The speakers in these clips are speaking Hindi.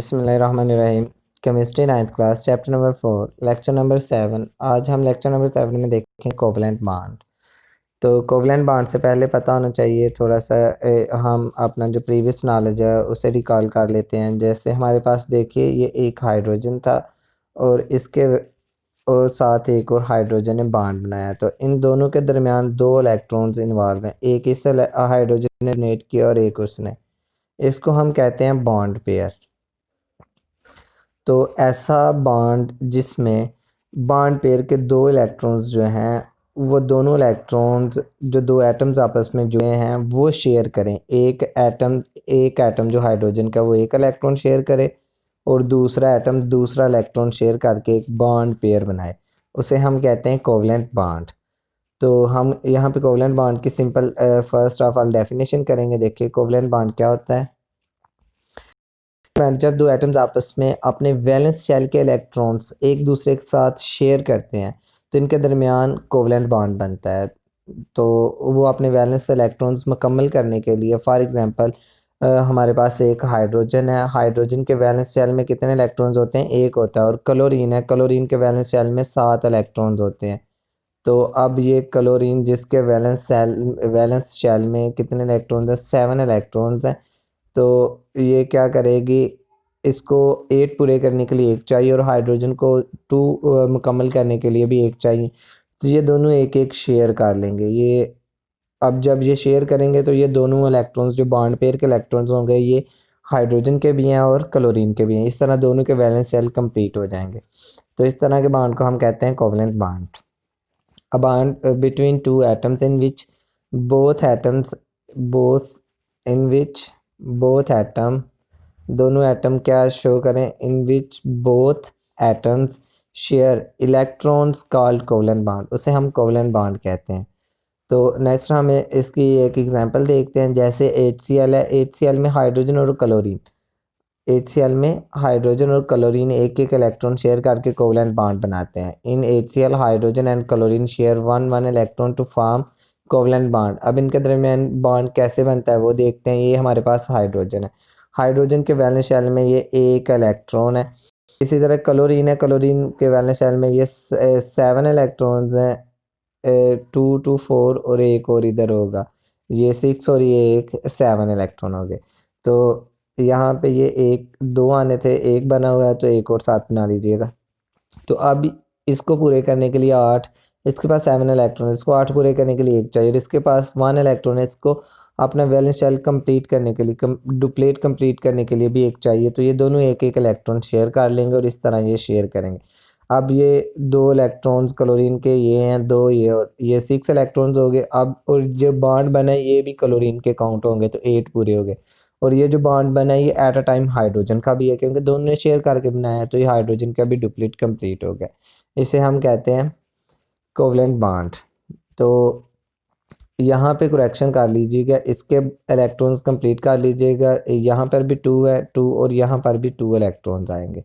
बिस्मिल्लाहिर्रहमानिर्रहीम। Chemistry 9th class chapter number 4 lecture number 7। आज हम लेक्चर नंबर 7 में देखें कोवलेंट बॉन्ड। तो कोवलेंट बॉन्ड से पहले पता होना चाहिए थोड़ा सा हम अपना जो प्रीवियस नॉलेज है उसे रिकॉल कर लेते हैं। जैसे हमारे पास देखिए ये एक हाइड्रोजन था और इसके और साथ एक और हाइड्रोजन ने बॉन्ड बनाया, तो इन दोनों के दरमियान दो इलेक्ट्रॉन्स इन्वॉल्व हैं। एक इस हाइड्रोजन ने डोनेट किया और एक उसने। इसको हम कहते हैं बॉन्ड पेयर। तो ऐसा बॉन्ड जिसमें बॉन्ड पेयर के दो इलेक्ट्रॉन्स जो हैं वो दोनों इलेक्ट्रॉन्स जो दो एटम्स आपस में जुड़े हैं वो शेयर करें। एक एटम जो हाइड्रोजन का वो एक इलेक्ट्रॉन शेयर करे और दूसरा एटम दूसरा इलेक्ट्रॉन शेयर करके एक बॉन्ड पेयर बनाए, उसे हम कहते हैं कोवलेंट बॉन्ड। तो हम यहाँ पे कोवलेंट बॉन्ड की simple first of all definition करेंगे। देखिए कोवलेंट बॉन्ड क्या होता है। जब दो एटम्स आपस में अपने वैलेंस शेल के इलेक्ट्रॉन्स एक दूसरे के साथ शेयर करते हैं तो इनके दरमियान कोवलेंट बॉन्ड बनता है। तो वो अपने वैलेंस इलेक्ट्रॉन्स मुकम्मल करने के लिए, फॉर एग्जांपल हमारे पास एक हाइड्रोजन है। हाइड्रोजन के वैलेंस शेल में कितने इलेक्ट्रॉन्स होते हैं? एक होता है। और क्लोरीन है, क्लोरीन के वैलेंस शेल में 7 इलेक्ट्रॉन्स होते हैं। तो अब ये क्लोरीन जिसके वैलेंस शेल में कितने इलेक्ट्रॉन्स हैं? 7 इलेक्ट्रॉन्स हैं। तो ये क्या करेगी, इसको 8 पूरे करने के लिए एक चाहिए और हाइड्रोजन को 2 मुकम्मल करने के लिए भी एक चाहिए। तो ये दोनों एक एक शेयर कर लेंगे। ये अब जब ये शेयर करेंगे तो ये दोनों इलेक्ट्रॉन्स जो बॉन्ड पेयर के इलेक्ट्रॉन्स होंगे ये हाइड्रोजन के भी हैं और क्लोरीन के भी हैं। इस तरह दोनों के वैलेंस शेल कंप्लीट हो जाएंगे। तो इस तरह के बॉन्ड को हम कहते हैं covalent bond. A bond between two atoms in which both atoms both in which both atom दोनों एटम क्या शो करें? In which both atoms share electrons called covalent bond, उसे हम कोवलेंट बॉन्ड कहते हैं। तो नेक्स्ट हमें इसकी एक एग्जांपल देखते हैं। जैसे HCl है, HCl में हाइड्रोजन और क्लोरीन, HCl में हाइड्रोजन और क्लोरीन एक एक इलेक्ट्रॉन शेयर करके कोवलेंट बॉन्ड बनाते हैं। In HCl hydrogen and chlorine share one electron to form covalent bond. अब इनके दरमियान बॉन्ड कैसे बनता है वो देखते हैं। ये हमारे पास हाइड्रोजन है, हाइड्रोजन के वैलेंस शेल में ये एक इलेक्ट्रॉन है। इसी तरह क्लोरीन है, क्लोरीन के वैलेंस शेल में ये 7 इलेक्ट्रॉन्स हैं, 2 2 4 और एक और इधर होगा, ये 6 और ये एक 7 इलेक्ट्रॉन हो गए। तो यहाँ पे ये एक दो आने थे, एक बना हुआ है तो एक और साथ बना लीजिएगा। तो अब इसको पूरे करने के लिए 8, इसके पास 7 इलेक्ट्रॉन, इसको 8 पूरे करने के लिए एक चाहिए और इसके पास 1 इलेक्ट्रॉन है। इसको अपना वैलेंस शेल कंप्लीट करने के लिए डुप्लेट कंप्लीट करने के लिए भी एक चाहिए। तो ये दोनों एक एक इलेक्ट्रॉन शेयर कर लेंगे और इस तरह ये शेयर करेंगे। अब ये 2 इलेक्ट्रॉन्स क्लोरीन के ये हैं 2, ये और ये 6 इलेक्ट्रॉन्स हो गए। अब और जो बॉन्ड बना है ये भी क्लोरीन के काउंट होंगे तो 8 पूरे हो गए। और ये जो बॉन्ड बना है ये एट अ टाइम हाइड्रोजन का भी है क्योंकि दोनों ने शेयर करके बनाया है, तो ये हाइड्रोजन का भी डुप्लीट कंप्लीट हो गया। इसे हम कहते हैं कोवलेंट बॉन्ड। तो यहाँ पे करेक्शन कर लीजिएगा, इसके इलेक्ट्रॉन्स कंप्लीट कर लीजिएगा। यहाँ पर भी 2 है, 2 और यहाँ पर भी 2 इलेक्ट्रॉन्स आएंगे।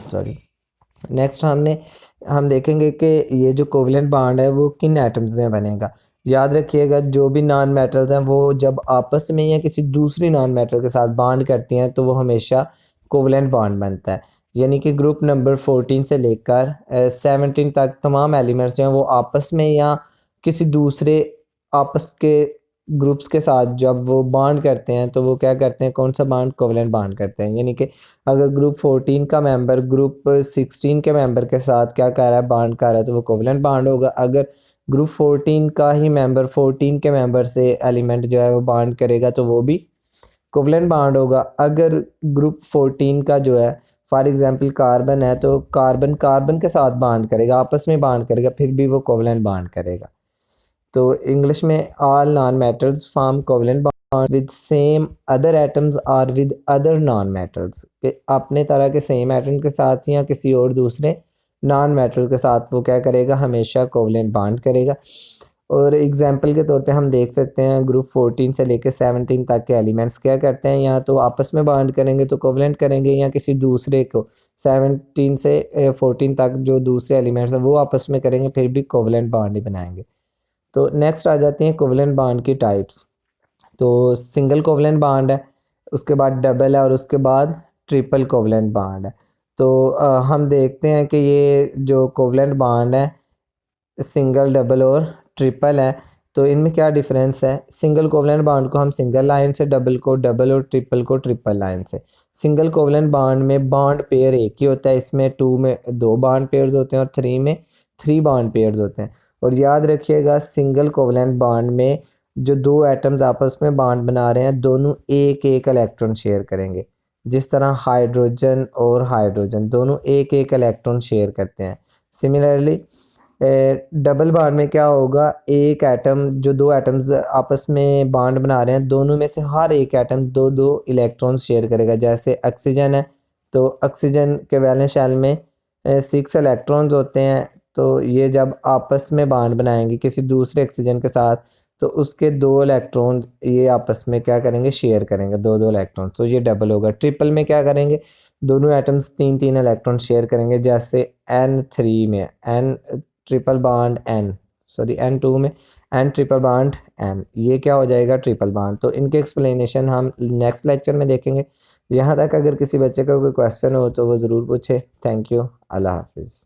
सॉरी। नेक्स्ट हम देखेंगे कि ये जो कोवलेंट बॉन्ड है वो किन एटम्स में बनेगा। याद रखिएगा जो भी नॉन मेटल्स हैं वो जब आपस में या किसी दूसरी नॉन मेटल के साथ बॉन्ड करती हैं तो वो हमेशा कोवलेंट बॉन्ड बनता है। यानी कि ग्रुप नंबर 14 से लेकर 17 तक तमाम एलिमेंट्स जो हैं वो आपस में या किसी दूसरे आपस के ग्रुप्स के साथ जब वो बॉन्ड करते हैं तो वो क्या करते हैं? कौन सा बॉन्ड? कोवलेंट बॉन्ड करते हैं। यानी कि अगर ग्रुप 14 का मेंबर ग्रुप 16 के मेंबर के साथ क्या कर रहा है? बॉन्ड कर रहा है, तो वो कोवलेंट बॉन्ड होगा। अगर ग्रुप 14 का ही मेंबर 14 के मेंबर से एलिमेंट जो है वो बॉन्ड करेगा तो वो भी कोवलेंट बॉन्ड होगा। अगर ग्रुप 14 का जो है फॉर एग्जांपल कार्बन है तो कार्बन कार्बन के साथ बॉन्ड करेगा, आपस में बॉन्ड करेगा, फिर भी वो कोवलेंट बॉन्ड करेगा। तो इंग्लिश में all non metals form covalent bond with same other atoms और विद अदर नॉन मेटल्स, कि अपने तरह के सेम एटम के साथ या किसी और दूसरे नॉन मेटल के साथ वो क्या करेगा? हमेशा कोवलेंट बॉन्ड करेगा। और एग्जांपल के तौर पे हम देख सकते हैं ग्रुप 14 से लेकर 17 तक के एलिमेंट्स क्या करते हैं, या तो आपस में बॉन्ड करेंगे तो कोवलेंट करेंगे या किसी दूसरे को 17 से 14 तक जो दूसरे एलिमेंट्स हैं वो आपस में करेंगे, फिर भी कोवलेंट बॉन्ड ही बनाएंगे। तो नेक्स्ट आ जाती हैं कोवलेंट बॉन्ड की टाइप्स। तो सिंगल कोवलेंट बॉन्ड है, उसके बाद डबल है और उसके बाद ट्रिपल कोवलेंट बॉन्ड है। तो हम देखते हैं कि ये जो कोवलेंट बॉन्ड है सिंगल, डबल और ट्रिपल है, तो इनमें क्या डिफरेंस है। सिंगल कोवलेंट बॉन्ड को हम सिंगल लाइन से, डबल को डबल और ट्रिपल को ट्रिपल लाइन से। सिंगल कोवलेंट बॉन्ड में बॉन्ड पेयर एक ही होता है, इसमें 2 में 2 बॉन्ड पेयर्स होते हैं और 3 में 3 बॉन्ड पेयर्स होते हैं। और याद रखिएगा सिंगल कोवलेंट बॉन्ड में जो दो एटम्स आपस में बॉन्ड बना रहे हैं दोनों एक एक इलेक्ट्रॉन शेयर करेंगे। जिस तरह हाइड्रोजन और हाइड्रोजन दोनों एक एक इलेक्ट्रॉन शेयर करते हैं। सिमिलरली डबल बॉन्ड में क्या होगा, एक एटम, जो दो एटम्स आपस में बॉन्ड बना रहे हैं दोनों में से हर एक एटम दो दो इलेक्ट्रॉन्स शेयर करेगा। जैसे ऑक्सीजन है तो ऑक्सीजन के वैलेंस शेल में 6 इलेक्ट्रॉन्स होते हैं, तो ये जब आपस में बॉन्ड बनाएंगे किसी दूसरे ऑक्सीजन के साथ तो उसके 2 इलेक्ट्रॉन ये आपस में क्या करेंगे, शेयर करेंगे, दो दो इलेक्ट्रॉन, तो ये डबल होगा। ट्रिपल में क्या करेंगे, दोनों एटम्स 3 3 इलेक्ट्रॉन शेयर करेंगे। जैसे N3 में N triple bond N, sorry N2 में N ट्रिपल बॉन्ड N, ये क्या हो जाएगा, ट्रिपल बॉन्ड। तो इनके एक्सप्लेनेशन हम नेक्स्ट लेक्चर में देखेंगे। यहाँ तक अगर किसी बच्चे का कोई क्वेश्चन हो तो वो ज़रूर पूछे। थैंक यू, अल्लाह हाफिज़।